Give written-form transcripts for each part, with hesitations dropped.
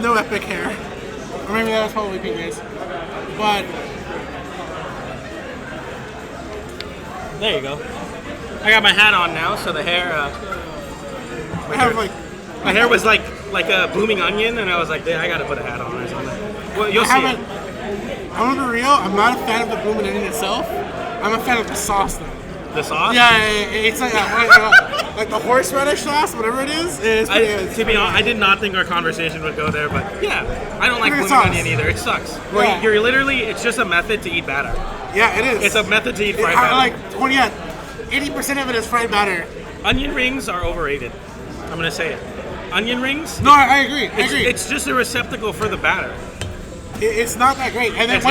no epic hair. Or maybe that was probably PJ's. But there you go. I got my hat on now, so the hair. My hair was like a blooming onion, and I was like, I gotta put a hat on or something. Well, you'll see. I'm gonna be real. I'm not a fan of the blooming onion itself. I'm a fan of the sauce though. The sauce? Yeah, it's like like the horseradish sauce, whatever it is. It's pretty good. To be honest, I did not think our conversation would go there, but yeah, I don't like blooming onion either. It sucks. Well, Yeah. you're literally, it's just a method to eat batter. Yeah, it is. It's a method to eat fried batter. 80% of it is fried batter. Onion rings are overrated. I'm gonna say it. Onion rings? No, I agree. It's just a receptacle for the batter. It's not that great. And then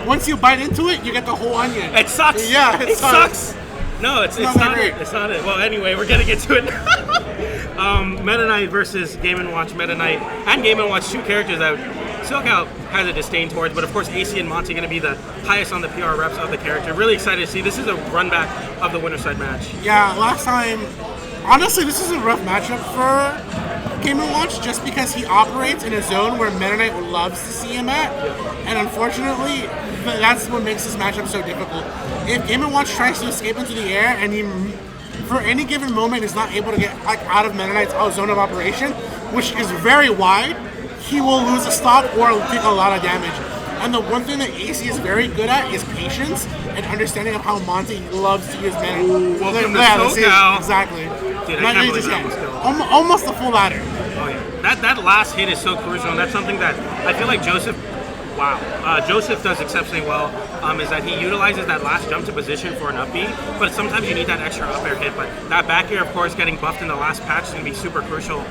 once you bite into it, you get the whole onion. It sucks. Yeah, it sucks. No, it's not great. it. It's not it. Well, anyway, we're getting into it. Meta Knight versus Game & Watch. Meta Knight and Game & Watch, two characters that SoCal has a disdain towards, but of course AC and Monte are going to be the highest on the PR reps of the character. Really excited to see. This is a run back of the winter side match. Yeah, last time, honestly, this is a rough matchup for Game & Watch just because he operates in a zone where Meta Knight loves to see him at, and unfortunately, that's what makes this matchup so difficult. If Game & Watch tries to escape into the air and he, for any given moment, is not able to get out of Meta Knight's zone of operation, which is very wide, he will lose a stock or take a lot of damage. And the one thing that AC is very good at is patience and understanding of how Monte loves to use Meta. Welcome to SoCal. Exactly. Dude, I can't believe that was killed. Almost the full ladder. Oh yeah, that last hit is so crucial, and that's something that I feel like Joseph does exceptionally well, is that he utilizes that last jump to position for an up B, but sometimes you need that extra up air hit. But that back air, of course, getting buffed in the last patch is going to be super crucial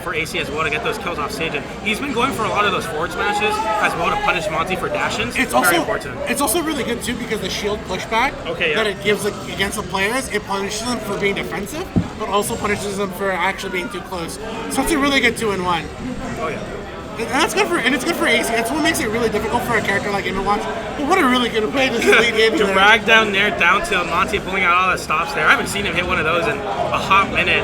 for AC as well to get those kills off stage. And he's been going for a lot of those forward smashes as well to punish Monte for dash-ins. It's very important. It's also really good too because the shield pushback that it gives against the players, it punishes them for being defensive, but also punishes them for actually being too close. So it's a really good 2-in-1. Oh yeah. And that's good it's good for AC. That's what makes it really difficult for a character like Game & Watch. But what a really good way to lead in. Drag down there, down tilt, Monte pulling out all the stops there. I haven't seen him hit one of those in a hot minute,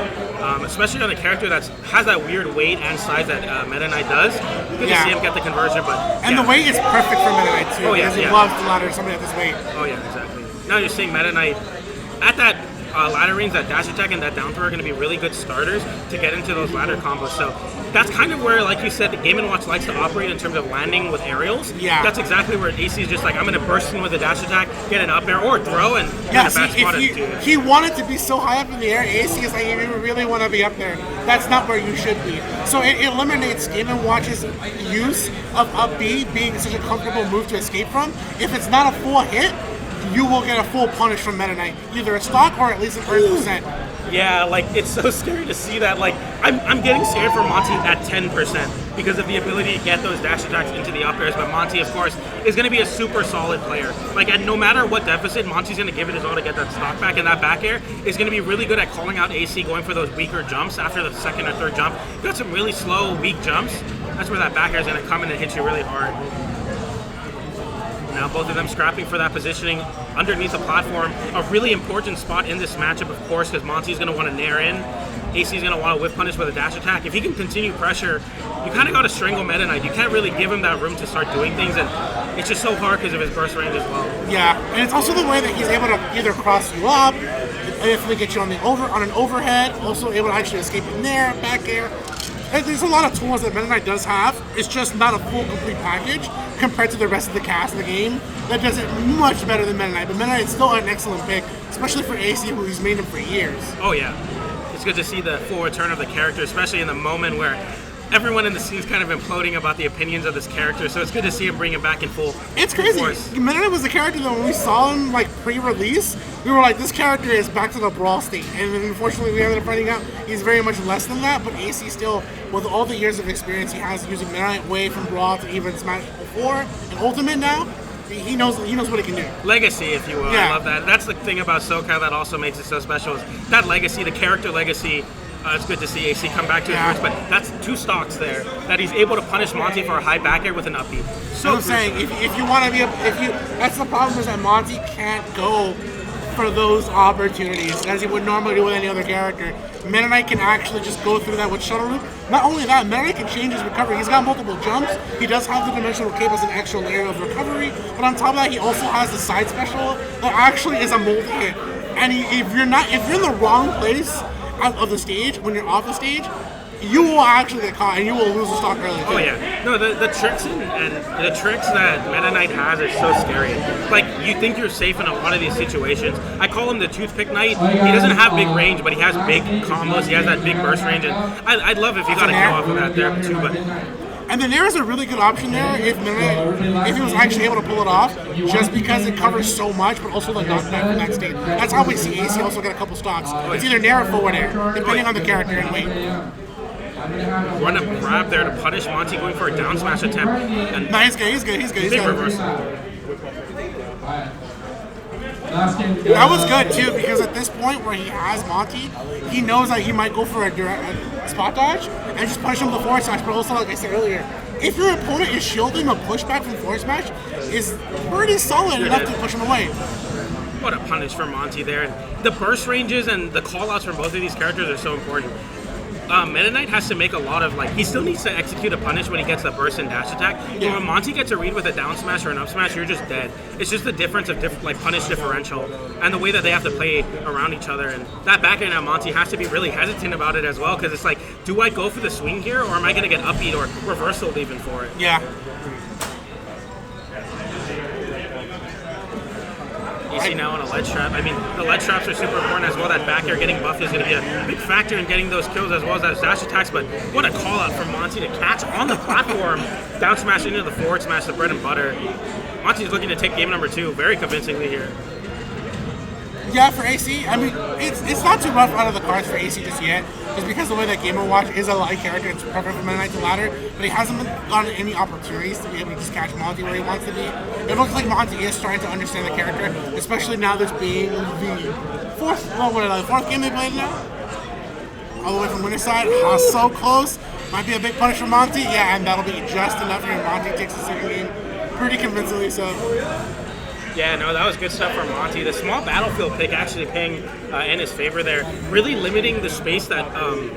especially on a character that has that weird weight and size that Meta Knight does. Good to see him get the conversion, and the weight is perfect for Meta Knight too. Because he loves to ladder somebody at this weight. Oh yeah, exactly. Now you're seeing Meta Knight at that ladder range, that dash attack and that down throw are going to be really good starters to get into those ladder combos. So that's kind of where, like you said, the Game & Watch likes to operate in terms of landing with aerials. Yeah. That's exactly where AC is just like, I'm going to burst in with a dash attack, get an up air or throw, and get a bad spot. He wanted to be so high up in the air. AC is like, you really want to be up there. That's not where you should be. So it eliminates Game & Watch's use of up B being such a comfortable move to escape from. If it's not a full hit, you will get a full punish from Meta Knight, either a stock or at least an 30%. Yeah, like, it's so scary to see that. Like, I'm getting scared for Monte at 10% because of the ability to get those dash attacks into the up airs, but Monte, of course, is going to be a super solid player. Like, no matter what deficit, Monte's going to give it his all to get that stock back, and that back air is going to be really good at calling out AC, going for those weaker jumps after the second or third jump. You got some really slow, weak jumps. That's where that back air is going to come in and hit you really hard. Now both of them scrapping for that positioning underneath the platform. A really important spot in this matchup, of course, because Monte's going to want to nair in. AC's going to want to whip punish with a dash attack. If he can continue pressure, you kind of got to strangle Meta Knight. You can't really give him that room to start doing things, and it's just so hard because of his burst range as well. Yeah, and it's also the way that he's able to either cross you up, if they get you on an overhead, also able to actually escape in there, back air. There's a lot of tools that Meta Knight does have. It's just not a full, complete package compared to the rest of the cast in the game that does it much better than Meta Knight. But Meta Knight's still an excellent pick, especially for AC, who he's made him for years. Oh yeah, it's good to see the full return of the character, especially in the moment where everyone in the scene is kind of imploding about the opinions of this character, so it's good to see him bring him back in full. It's crazy. Force. Meta Knight was the character that when we saw him like pre-release, we were like, this character is back to the brawl state. And then unfortunately, we ended up finding out he's very much less than that. But AC still, with all the years of experience he has using Meta Knight way from brawl to even Smash before and Ultimate now, he knows what he can do. Legacy, if you will. I love that. That's the thing about SoCal that also makes it so special is that legacy, the character legacy. It's good to see AC come back to his roots, but that's two stocks there that he's able to punish Monte for a high back air with an up B. So I'm saying if you want to be that's the problem is that Monte can't go for those opportunities as he would normally do with any other character. Meta Knight can actually just go through that with Shuttle Loop. Not only that, Meta Knight can change his recovery. He's got multiple jumps. He does have the Dimensional Cape as an extra layer of recovery, but on top of that, he also has the side special that actually is a multi-hit. And if you're in the wrong place of the stage, when you're off the stage, you will actually get caught and you will lose the stock early. Oh yeah, no, the tricks and the tricks that Meta Knight has is so scary. Like, you think you're safe in a lot of these situations. I call him the Toothpick Knight. He doesn't have big range, but he has big combos. He has that big burst range, and I'd love if he got a kill off of that there too. But and then there is a really good option there if he was actually able to pull it off, just because it covers so much, but also the knockback from that state. That's how we see AC also get a couple stocks. It's either nair or forward air, depending on the character and weight. Run up grab there to punish Monte going for a down smash attempt. And no, he's good. Big reversal. That was good too, because at this point where he has Monte, he knows that he might go for a direct spot dodge and just punish him with the forward smash. But also, like I said earlier, if your opponent is shielding a pushback from forward smash, is pretty solid enough to push him away. What a punish for Monte there. And the burst ranges and the callouts from both of these characters are so important. Meta Knight has to make a lot of, he still needs to execute a punish when he gets the burst and dash attack. But when Monte gets a read with a down smash or an up smash, you're just dead. It's just the difference of punish differential and the way that they have to play around each other. And that back end now, Monte has to be really hesitant about it as well, because it's like, do I go for the swing here, or am I going to get upbeat or reversal even for it? Yeah. AC now on a ledge trap. I mean, the ledge traps are super important as well. That back air getting buffed is going to be a big factor in getting those kills as well as those dash attacks. But what a call out from Monte to catch on the platform, down smash into the forward smash, the bread and butter. Monte's looking to take game number 2 very convincingly here. Yeah, for AC, I mean, it's not too rough out of the cards for AC just yet, just because the way that Game & Watch is a light character, it's perfect for Meta Knight to ladder, but he hasn't gotten any opportunities to be able to just catch Monte where he wants to be. It looks like Monte is trying to understand the character, especially now this being the fourth game they played now? All the way from winner's side, so close. Might be a big punish for Monte, yeah, and that'll be just enough here. Monte takes the second game pretty convincingly so. Yeah, no, that was good stuff from Monte. The small battlefield pick actually paying in his favor there, really limiting the space that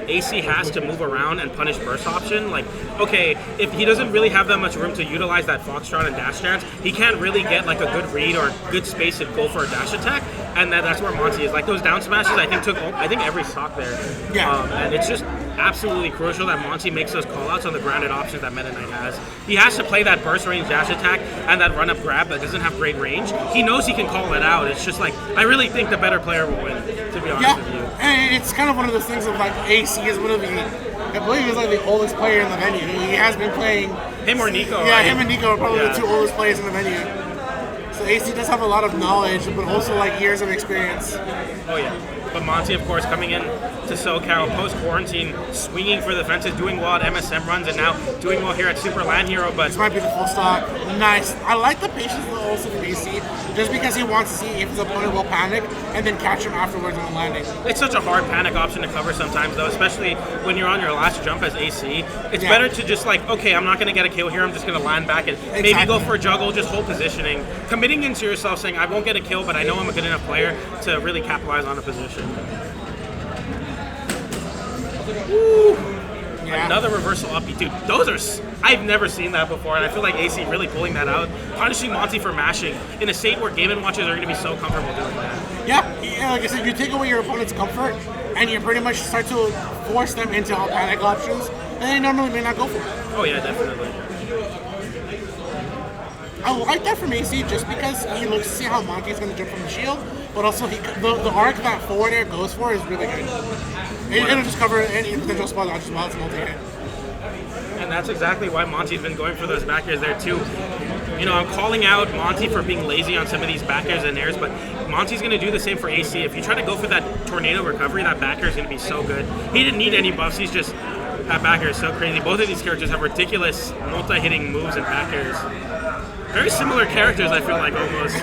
AC has to move around and punish burst option. Like, okay, if he doesn't really have that much room to utilize that Foxtrot and dash dance, he can't really get like a good read or good space to go for a dash attack, and that's where Monte is. Like those down smashes, I think every stock there. Yeah. And it's just absolutely crucial that Monte makes those callouts on the grounded options that Meta Knight has. He has to play that burst range dash attack and that run up grab that doesn't have great range. He knows he can call it out. It's just like, I really think the better player will win, to be honest with you. And it's kind of one of those things of like AC is one of the, I believe he's like the oldest player in the venue. He has been playing. Him or Nico, Yeah, right? him and Nico are probably the 2 oldest players in the venue. So AC does have a lot of knowledge, but also like years of experience. Oh yeah. But Monte, of course, coming in to SoCal post-quarantine, swinging for the fences, doing well at MSM runs, and now doing well here at Super Land Hero. But this might be the full stock. Nice. I like the patience also from AC, just because he wants to see if his opponent will panic and then catch him afterwards on the landing. It's such a hard panic option to cover sometimes, though, especially when you're on your last jump as AC. It's better to just like, okay, I'm not going to get a kill here. I'm just going to land back and maybe go for a juggle, just hold positioning, committing into yourself, saying I won't get a kill, but I know I'm a good enough player to really capitalize on a position. Woo. Yeah. Another reversal upbeat, dude. Those are, I've never seen that before, and I feel like AC really pulling that out, punishing Monte for mashing in a state where Game & Watches are going to be so comfortable doing that. Yeah, like I said, you take away your opponent's comfort, and you pretty much start to force them into all panic options, and they normally may not go for it. Oh yeah, definitely. I like that from AC just because he looks to see how Monte's going to jump from the shield, but also the arc that forward air goes for is really good. It'll just cover any potential spot dodge as well. It's multi-hit. And that's exactly why Monte's been going for those back airs there too. You know, I'm calling out Monte for being lazy on some of these back airs and airs, but Monte's going to do the same for AC. If you try to go for that tornado recovery, that back air is going to be so good. He didn't need any buffs. He's just, that back air is so crazy. Both of these characters have ridiculous multi-hitting moves and back airs. Very similar characters, I feel like, almost.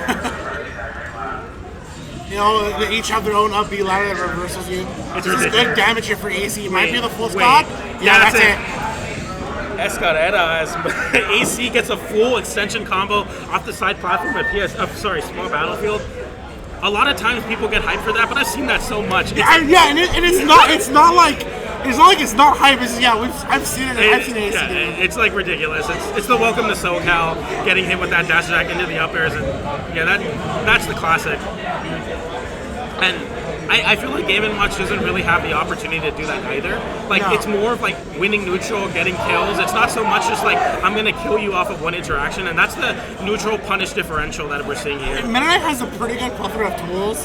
You know, they each have their own upbeat ladder that reversals you. This is good damage here for AC. It might be the full stock. Yeah, that's it. Escarrera as AC gets a full extension combo off the side platform at small battlefield. a lot of times people get hyped for that, but I've seen that so much. And it's not like it's not hype. It's, I've seen it. I've seen it. It's like ridiculous. It's the welcome to SoCal, getting hit with that dash attack into the up airs, and that's the classic. And I feel like Game & Watch doesn't really have the opportunity to do that either. Like, it's more of like winning neutral, getting kills. It's not so much just like, I'm going to kill you off of one interaction, and that's the neutral punish differential that we're seeing here. Meta Knight has a pretty good plethora of tools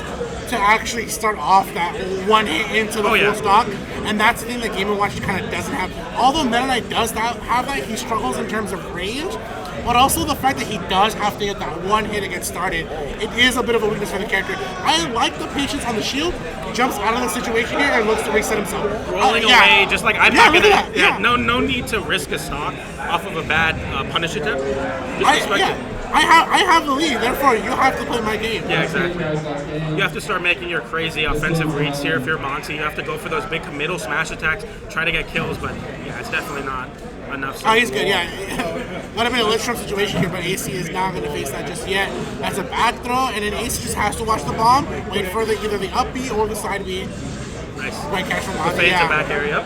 to actually start off that one hit into the full stock, and that's the thing that Game & Watch kind of doesn't have. Although Meta Knight does have that, he struggles in terms of range, but also the fact that he does have to get that one hit to get started, it is a bit of a weakness for the character. I like the patience on the shield. He jumps out of the situation here and looks to reset himself. Rolling away, just like I'm not gonna. No need to risk a stock off of a bad punish attempt. Just respect it. I have the lead, therefore you have to play my game. Yeah, exactly. You have to start making your crazy offensive reads here if you're Monte. You have to go for those big committal smash attacks, try to get kills, but yeah, it's definitely not enough. Oh, he's good, yeah. Might have been a Lidstrom situation here, but AC is not going to face that just yet. That's a back throw, and then AC just has to watch the bomb, wait for either the up B or the side B. Nice. Right catch from Monte, fade to back area.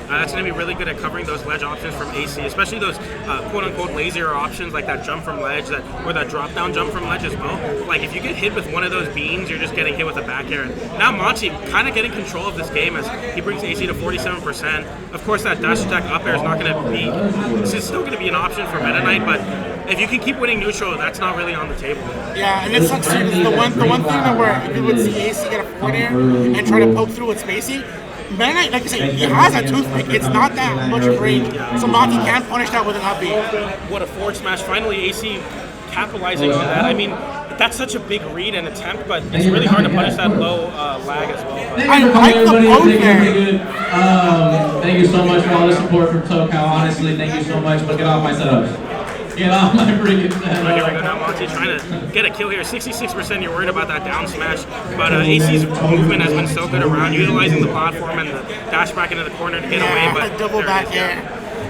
That's going to be really good at covering those ledge options from AC, especially those quote-unquote lazier options like that jump from ledge or that drop-down jump from ledge as well. Like, if you get hit with one of those beams, you're just getting hit with a back air. Now Monte kind of getting control of this game as he brings AC to 47%. Of course, that dash attack up air is not going to be... This is still going to be an option for Meta Knight, but if you can keep winning neutral, that's not really on the table. Yeah, and it sucks too, because the one thing that where you would see AC get a forward air and try to poke through with spacing, Meta Knight, like I said, he has a toothpick. It's not that much of range, so Monte can punish that with an up B. What a forward smash. Finally, AC capitalizing on that. I mean, that's such a big read and attempt, but it's really hard to punish that low lag as well. But I like the poke there. Thank you so much for all the support from SoCal. Honestly, thank you so much. But get off my setups. Get off my freaking setup. Here we go now. Monte trying to get a kill here. 66% you're worried about that down smash, but AC's movement has been so good around, utilizing the platform and the dash back into the corner to get away. But double back air.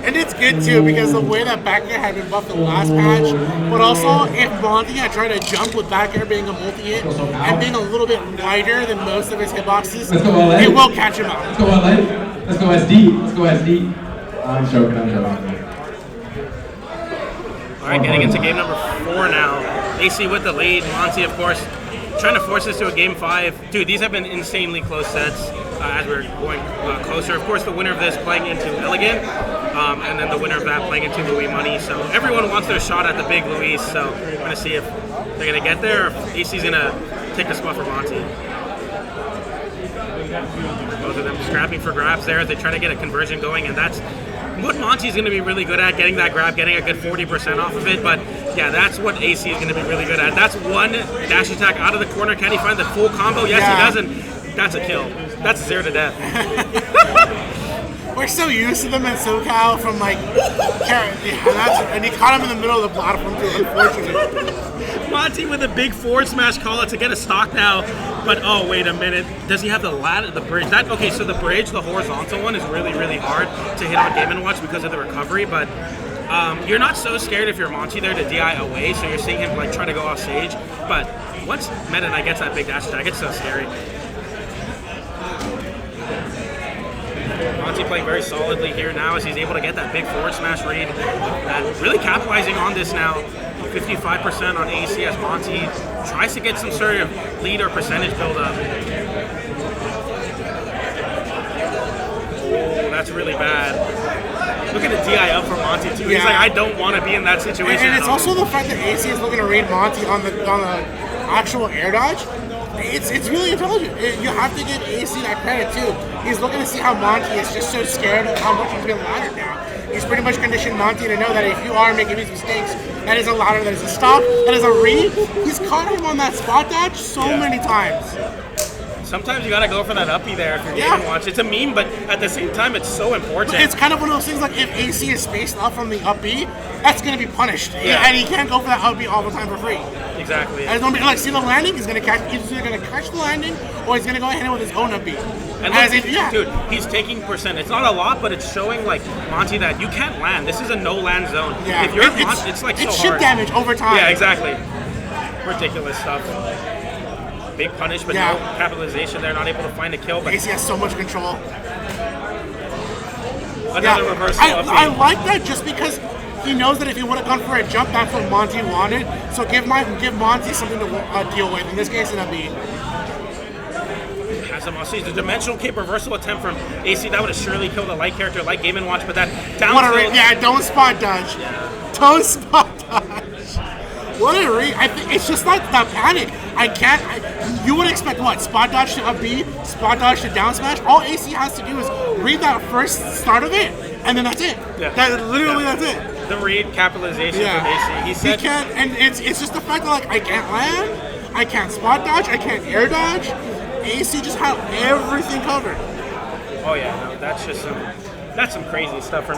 And it's good too, because the way that back air had been buffed in the last patch, but also if Monte had tried to jump with back air being a multi-hit and being a little bit wider than most of his hitboxes, it will catch him out. Let's go LA. Let's go SD. Let's go SD. I'm joking. All right, getting into game number 4 now. AC with the lead. Monte, of course, trying to force this to a game 5. Dude, these have been insanely close sets as we're going closer. Of course, the winner of this playing into Elegant, and then the winner of that playing into Louis Money. So everyone wants their shot at the big Louis. So we're going to see if they're going to get there or if AC's going to take the spot for Monte. Both of them scrapping for grabs there as they try to get a conversion going, and that's what Monte's going to be really good at, getting that grab, getting a good 40% off of it. But yeah, that's what AC is going to be really good at. That's one dash attack out of the corner. Can he find the full combo? Yes, he does, and that's a kill. That's 0 to death. We're so used to them in SoCal from like, and he caught him in the middle of the platform too, unfortunately. Monte with a big forward smash call out to get a stock now, but oh wait a minute, does he have the ladder, the bridge? Okay, so the bridge, the horizontal one, is really hard to hit on Game & Watch because of the recovery, but you're not so scared if you're Monte there to DI away, so you're seeing him like try to go off stage, but once Meta Knight gets that big dash attack, it's so scary. Monte playing very solidly here now as he's able to get that big forward smash read and really capitalizing on this now. 55% on AC as Monte tries to get some sort of lead or percentage build up. Oh, that's really bad. Look at the DI up for Monte too. He's like, I don't want to be in that situation. And it's also the fact that AC is looking to read Monte on the actual air dodge. It's really intelligent. You have to give AC that credit too. He's looking to see how Monte is just so scared of how much he's been laddered now. He's pretty much conditioned Monte to know that if you are making these mistakes, that is a ladder, that is a stop, that is a read. He's caught him on that spot dodge so many times. Sometimes you gotta go for that uppie there if you're Game & Watch. It's a meme, but at the same time, it's so important. But it's kind of one of those things like if AC is spaced up from the up B, that's gonna be punished, and he can't go for that up B all the time for free. Exactly. And it's gonna be like, see the landing, he's gonna catch. He's either gonna catch the landing or he's gonna go ahead and with his own up B. And look, dude, he's taking percent. It's not a lot, but it's showing like Monte that you can't land. This is a no land zone. Yeah, if you're Monte, it's like so hard. It's shit damage over time. Yeah, exactly. Ridiculous stuff. big punish, but Yeah. no capitalization there, not able to find a kill. But AC has so much control. another reversal of the... I like that just because he knows that if he would have gone for a jump, that's what Monte wanted. So give Monte something to deal with. In this case, it'll be... Has him off stage. The dimensional cape reversal attempt from AC, that would have surely killed a light character like Game & Watch, but that down tilt... don't spot dodge. Don't spot dodge. What a read. I think it's just like that panic. You would expect what? Spot dodge to up B, spot dodge to down smash. All AC has to do is read that first start of it, and then that's it. Yeah. That's it. The read capitalization from AC. He said... He can't, and it's just the fact that like I can't land, I can't spot dodge, I can't air dodge. AC just had everything covered. Oh yeah, no, that's some crazy stuff from